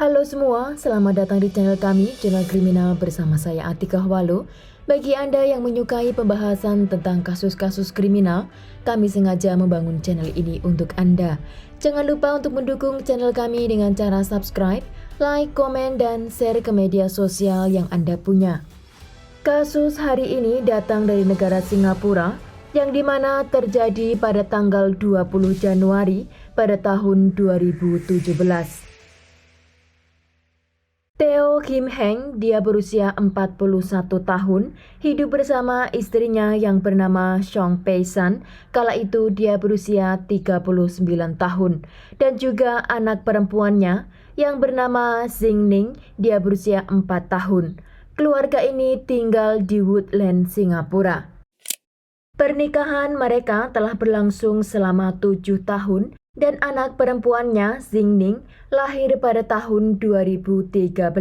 Halo semua, selamat datang di channel kami, Channel Kriminal bersama saya Atika Walu. Bagi Anda yang menyukai pembahasan tentang kasus-kasus kriminal, kami sengaja membangun channel ini untuk Anda. Jangan lupa untuk mendukung channel kami dengan cara subscribe, like, komen, dan share ke media sosial yang Anda punya. Kasus hari ini datang dari negara Singapura, yang dimana terjadi pada tanggal 20 Januari pada tahun 2017. Theo Kim Heng, dia berusia 41 tahun, hidup bersama istrinya yang bernama Chong Pei San, kala itu dia berusia 39 tahun, dan juga anak perempuannya yang bernama Xing Ning, dia berusia 4 tahun. Keluarga ini tinggal di Woodland, Singapura. Pernikahan mereka telah berlangsung selama 7 tahun dan anak perempuannya, Xing Ning, lahir pada tahun 2013.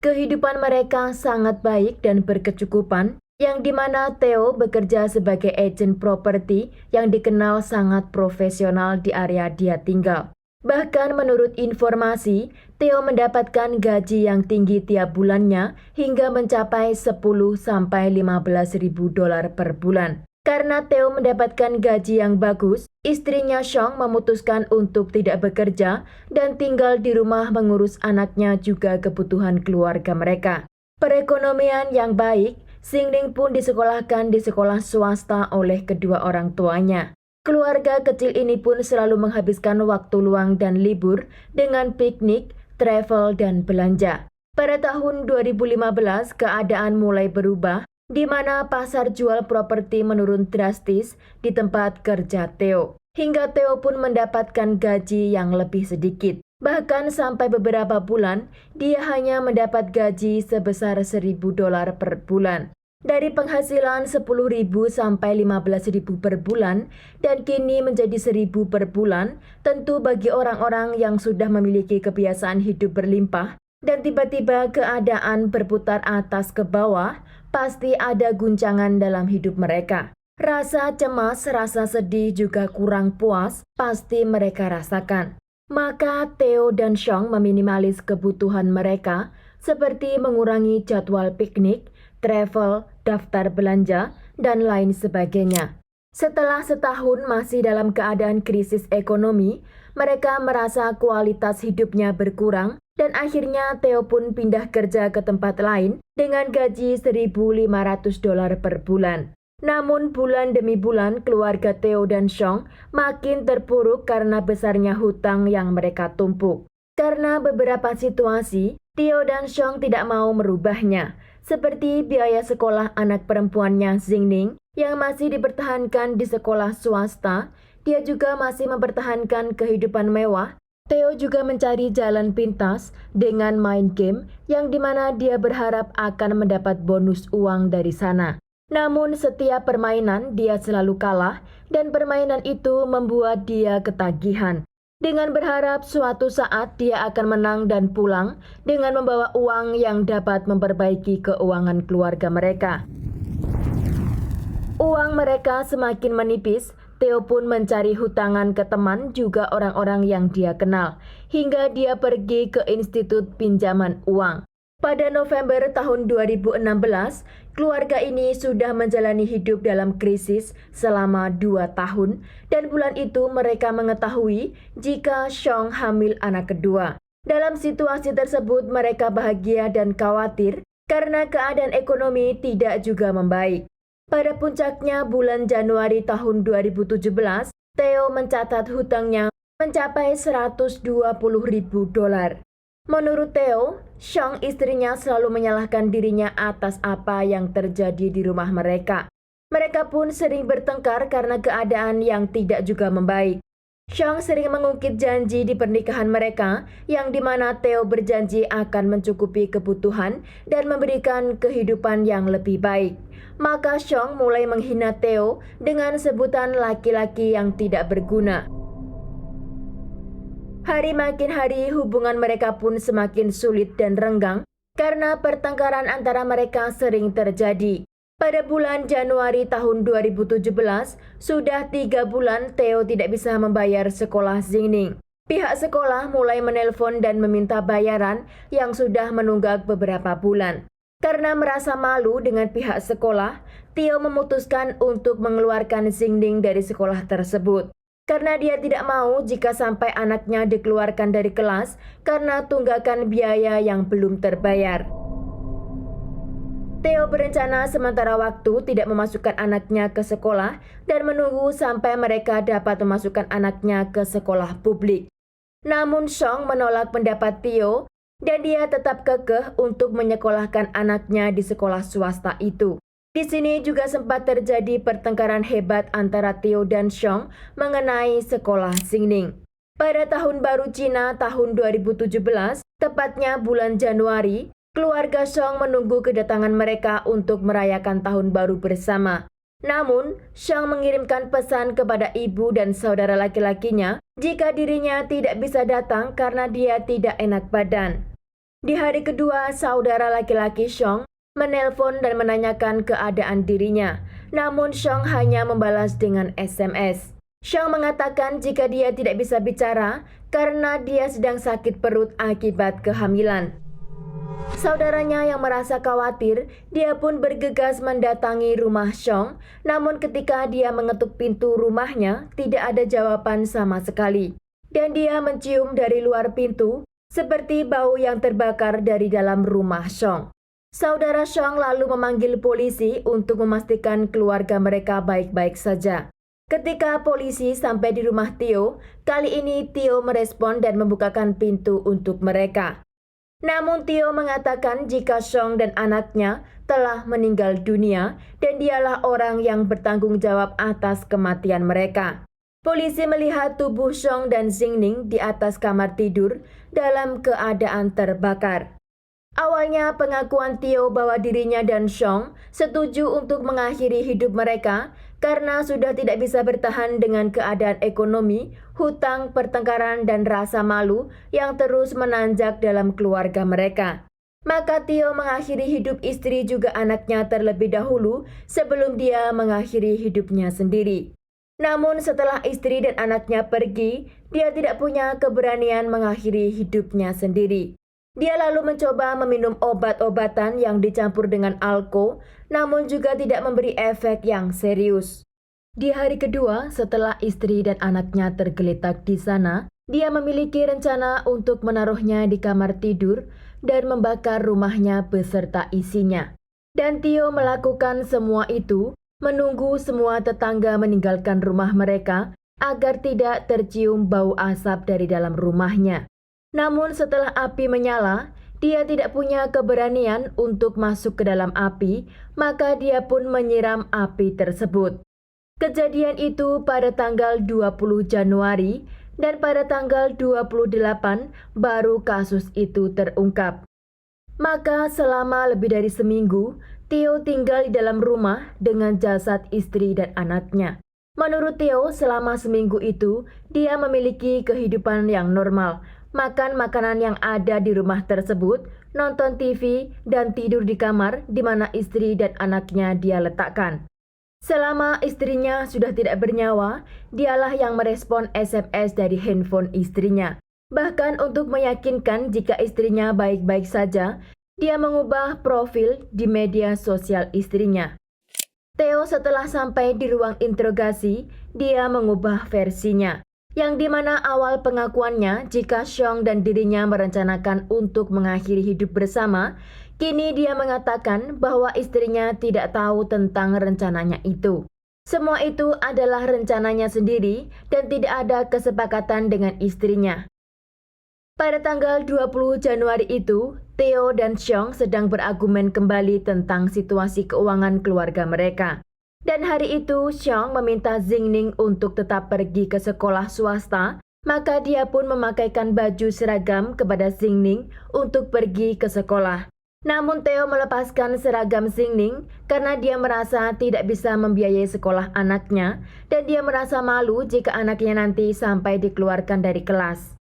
Kehidupan mereka sangat baik dan berkecukupan, yang dimana Theo bekerja sebagai agen properti yang dikenal sangat profesional di area dia tinggal. Bahkan menurut informasi, Theo mendapatkan gaji yang tinggi tiap bulannya hingga mencapai 10-15 ribu dolar per bulan. Karena Theo mendapatkan gaji yang bagus, istrinya Chong memutuskan untuk tidak bekerja dan tinggal di rumah mengurus anaknya juga kebutuhan keluarga mereka. Perekonomian yang baik, Xing Ning pun disekolahkan di sekolah swasta oleh kedua orang tuanya. Keluarga kecil ini pun selalu menghabiskan waktu luang dan libur dengan piknik, travel, dan belanja. Pada tahun 2015, keadaan mulai berubah, di mana pasar jual properti menurun drastis di tempat kerja Theo. Hingga Theo pun mendapatkan gaji yang lebih sedikit. Bahkan sampai beberapa bulan, dia hanya mendapat gaji sebesar 1.000 dolar per bulan. Dari penghasilan 10.000 sampai 15.000 per bulan, dan kini menjadi 1.000 per bulan, tentu bagi orang-orang yang sudah memiliki kebiasaan hidup berlimpah, dan tiba-tiba keadaan berputar atas ke bawah, pasti ada guncangan dalam hidup mereka. Rasa cemas, rasa sedih, juga kurang puas pasti mereka rasakan. Maka Theo dan Chong meminimalis kebutuhan mereka seperti mengurangi jadwal piknik, travel, daftar belanja, dan lain sebagainya. Setelah setahun masih dalam keadaan krisis ekonomi, mereka merasa kualitas hidupnya berkurang dan akhirnya Theo pun pindah kerja ke tempat lain dengan gaji 1.500 dolar per bulan. Namun bulan demi bulan keluarga Theo dan Chong makin terpuruk karena besarnya hutang yang mereka tumpuk. Karena beberapa situasi, Theo dan Chong tidak mau merubahnya, seperti biaya sekolah anak perempuannya Xing Ning yang masih dipertahankan di sekolah swasta. Dia juga masih mempertahankan kehidupan mewah. Theo juga mencari jalan pintas dengan main game yang dimana dia berharap akan mendapat bonus uang dari sana. Namun setiap permainan dia selalu kalah dan permainan itu membuat dia ketagihan. Dengan berharap suatu saat dia akan menang dan pulang dengan membawa uang yang dapat memperbaiki keuangan keluarga mereka. Uang mereka semakin menipis. Theo pun mencari hutangan ke teman juga orang-orang yang dia kenal, hingga dia pergi ke Institut Pinjaman Uang. Pada November tahun 2016, keluarga ini sudah menjalani hidup dalam krisis selama 2 tahun, dan bulan itu mereka mengetahui jika Chong hamil anak kedua. Dalam situasi tersebut mereka bahagia dan khawatir karena keadaan ekonomi tidak juga membaik. Pada puncaknya bulan Januari tahun 2017, Theo mencatat hutangnya mencapai 120.000 dolar. Menurut Theo, Chong istrinya selalu menyalahkan dirinya atas apa yang terjadi di rumah mereka. Mereka pun sering bertengkar karena keadaan yang tidak juga membaik. Chong sering mengungkit janji di pernikahan mereka, yang dimana Theo berjanji akan mencukupi kebutuhan dan memberikan kehidupan yang lebih baik. Maka Chong mulai menghina Theo dengan sebutan laki-laki yang tidak berguna. Hari makin hari hubungan mereka pun semakin sulit dan renggang karena pertengkaran antara mereka sering terjadi. Pada bulan Januari tahun 2017, sudah 3 bulan Theo tidak bisa membayar sekolah Xing Ning. Pihak sekolah mulai menelpon dan meminta bayaran yang sudah menunggak beberapa bulan. Karena merasa malu dengan pihak sekolah, Tio memutuskan untuk mengeluarkan Xingning dari sekolah tersebut. Karena dia tidak mau jika sampai anaknya dikeluarkan dari kelas karena tunggakan biaya yang belum terbayar. Theo berencana sementara waktu tidak memasukkan anaknya ke sekolah dan menunggu sampai mereka dapat memasukkan anaknya ke sekolah publik. Namun Xiong menolak pendapat Theo dan dia tetap kekeh untuk menyekolahkan anaknya di sekolah swasta itu. Di sini juga sempat terjadi pertengkaran hebat antara Theo dan Xiong mengenai sekolah Xingning. Pada tahun baru Cina tahun 2017, tepatnya bulan Januari, keluarga Xiong menunggu kedatangan mereka untuk merayakan tahun baru bersama. Namun, Xiong mengirimkan pesan kepada ibu dan saudara laki-lakinya jika dirinya tidak bisa datang karena dia tidak enak badan. Di hari kedua, saudara laki-laki Xiong menelpon dan menanyakan keadaan dirinya. Namun Xiong hanya membalas dengan SMS. Xiong mengatakan jika dia tidak bisa bicara karena dia sedang sakit perut akibat kehamilan. Saudaranya yang merasa khawatir, dia pun bergegas mendatangi rumah Xiong. Namun ketika dia mengetuk pintu rumahnya, tidak ada jawaban sama sekali. Dan dia mencium dari luar pintu, seperti bau yang terbakar dari dalam rumah Xiong. Saudara Xiong lalu memanggil polisi untuk memastikan keluarga mereka baik-baik saja. Ketika polisi sampai di rumah Theo, kali ini Theo merespon dan membukakan pintu untuk mereka. Namun Theo mengatakan jika Xiong dan anaknya telah meninggal dunia dan dialah orang yang bertanggung jawab atas kematian mereka. Polisi melihat tubuh Xiong dan Xingning di atas kamar tidur dalam keadaan terbakar. Awalnya pengakuan Theo bahwa dirinya dan Xiong setuju untuk mengakhiri hidup mereka karena sudah tidak bisa bertahan dengan keadaan ekonomi, hutang, pertengkaran, dan rasa malu yang terus menanjak dalam keluarga mereka. Maka Theo mengakhiri hidup istri juga anaknya terlebih dahulu sebelum dia mengakhiri hidupnya sendiri. Namun setelah istri dan anaknya pergi, dia tidak punya keberanian mengakhiri hidupnya sendiri. Dia lalu mencoba meminum obat-obatan yang dicampur dengan alko, namun juga tidak memberi efek yang serius. Di hari kedua setelah istri dan anaknya tergeletak di sana, dia memiliki rencana untuk menaruhnya di kamar tidur dan membakar rumahnya beserta isinya. Dan Theo melakukan semua itu, menunggu semua tetangga meninggalkan rumah mereka agar tidak tercium bau asap dari dalam rumahnya. Namun setelah api menyala, dia tidak punya keberanian untuk masuk ke dalam api, maka dia pun menyiram api tersebut. Kejadian itu pada tanggal 20 Januari dan pada tanggal 28 baru kasus itu terungkap. Maka selama lebih dari seminggu, Theo tinggal di dalam rumah dengan jasad istri dan anaknya. Menurut Theo, selama seminggu itu, dia memiliki kehidupan yang normal, makan makanan yang ada di rumah tersebut, nonton TV, dan tidur di kamar di mana istri dan anaknya dia letakkan. Selama istrinya sudah tidak bernyawa, dialah yang merespon SMS dari handphone istrinya. Bahkan untuk meyakinkan jika istrinya baik-baik saja, dia mengubah profil di media sosial istrinya. Theo setelah sampai di ruang interogasi, dia mengubah versinya. Yang dimana awal pengakuannya jika Xiong dan dirinya merencanakan untuk mengakhiri hidup bersama, kini dia mengatakan bahwa istrinya tidak tahu tentang rencananya itu. Semua itu adalah rencananya sendiri dan tidak ada kesepakatan dengan istrinya. Pada tanggal 20 Januari itu, Theo dan Xiong sedang berargumen kembali tentang situasi keuangan keluarga mereka. Dan hari itu Xiong meminta Xingning untuk tetap pergi ke sekolah swasta, maka dia pun memakaikan baju seragam kepada Xingning untuk pergi ke sekolah. Namun Theo melepaskan seragam Xingning karena dia merasa tidak bisa membiayai sekolah anaknya dan dia merasa malu jika anaknya nanti sampai dikeluarkan dari kelas.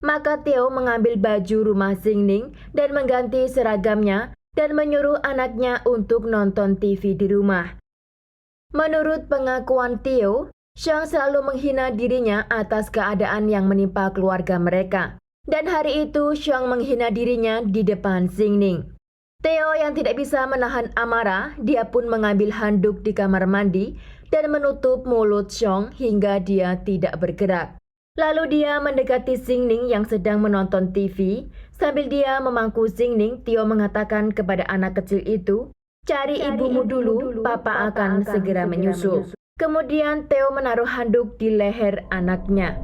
Maka Theo mengambil baju rumah Xingning dan mengganti seragamnya dan menyuruh anaknya untuk nonton TV di rumah. Menurut pengakuan Theo, Xiang selalu menghina dirinya atas keadaan yang menimpa keluarga mereka. Dan hari itu Xiang menghina dirinya di depan Xingning. Theo yang tidak bisa menahan amarah, dia pun mengambil handuk di kamar mandi dan menutup mulut Xiang hingga dia tidak bergerak. Lalu dia mendekati Xingning yang sedang menonton TV. Sambil dia memangku Xingning, Theo mengatakan kepada anak kecil itu, "Cari ibumu dulu, papa akan segera menyusul." Kemudian Theo menaruh handuk di leher anaknya.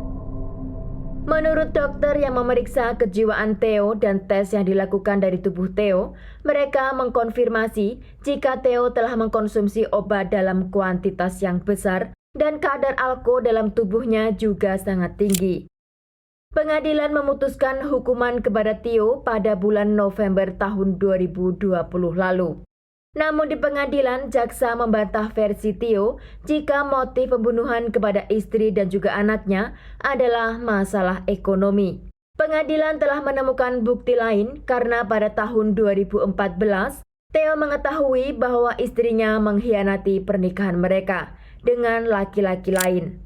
Menurut dokter yang memeriksa kejiwaan Theo dan tes yang dilakukan dari tubuh Theo, mereka mengkonfirmasi jika Theo telah mengkonsumsi obat dalam kuantitas yang besar dan kadar alkohol dalam tubuhnya juga sangat tinggi. Pengadilan memutuskan hukuman kepada Theo pada bulan November tahun 2020 lalu. Namun di pengadilan, jaksa membantah versi Theo jika motif pembunuhan kepada istri dan juga anaknya adalah masalah ekonomi. Pengadilan telah menemukan bukti lain karena pada tahun 2014, Theo mengetahui bahwa istrinya mengkhianati pernikahan mereka dengan laki-laki lain.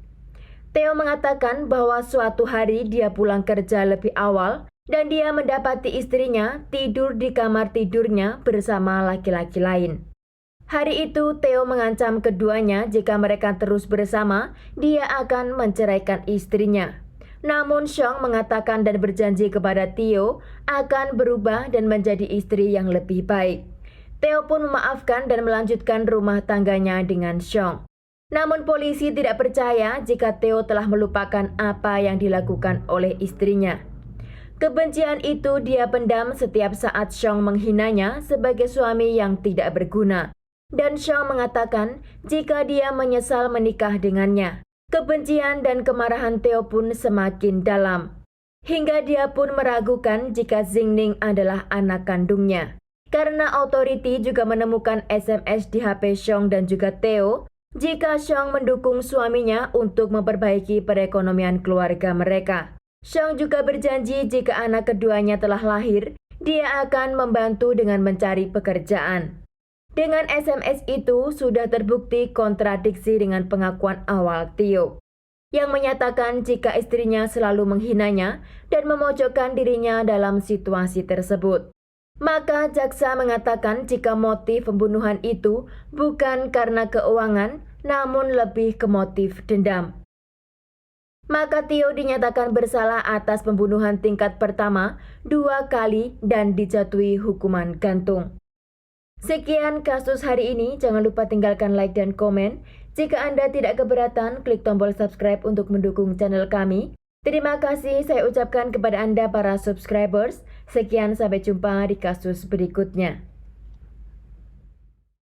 Theo mengatakan bahwa suatu hari dia pulang kerja lebih awal dan dia mendapati istrinya tidur di kamar tidurnya bersama laki-laki lain. Hari itu Theo mengancam keduanya jika mereka terus bersama, dia akan menceraikan istrinya. Namun Xiang mengatakan dan berjanji kepada Theo akan berubah dan menjadi istri yang lebih baik. Theo pun memaafkan dan melanjutkan rumah tangganya dengan Xiang. Namun polisi tidak percaya jika Theo telah melupakan apa yang dilakukan oleh istrinya. Kebencian itu dia pendam setiap saat Xiang menghinanya sebagai suami yang tidak berguna. Dan Xiang mengatakan jika dia menyesal menikah dengannya. Kebencian dan kemarahan Theo pun semakin dalam. Hingga dia pun meragukan jika Xingning adalah anak kandungnya. Karena otoriti juga menemukan SMS di HP Xiang dan juga Theo jika Xiang mendukung suaminya untuk memperbaiki perekonomian keluarga mereka. Xiang juga berjanji jika anak keduanya telah lahir, dia akan membantu dengan mencari pekerjaan. Dengan SMS itu sudah terbukti kontradiksi dengan pengakuan awal Theo, yang menyatakan jika istrinya selalu menghinanya dan memojokkan dirinya dalam situasi tersebut. Maka jaksa mengatakan jika motif pembunuhan itu bukan karena keuangan, namun lebih ke motif dendam. Maka Theo dinyatakan bersalah atas pembunuhan tingkat pertama 2 kali dan dijatuhi hukuman gantung. Sekian kasus hari ini, jangan lupa tinggalkan like dan komen. Jika Anda tidak keberatan, klik tombol subscribe untuk mendukung channel kami. Terima kasih saya ucapkan kepada Anda para subscribers. Sekian, sampai jumpa di kasus berikutnya.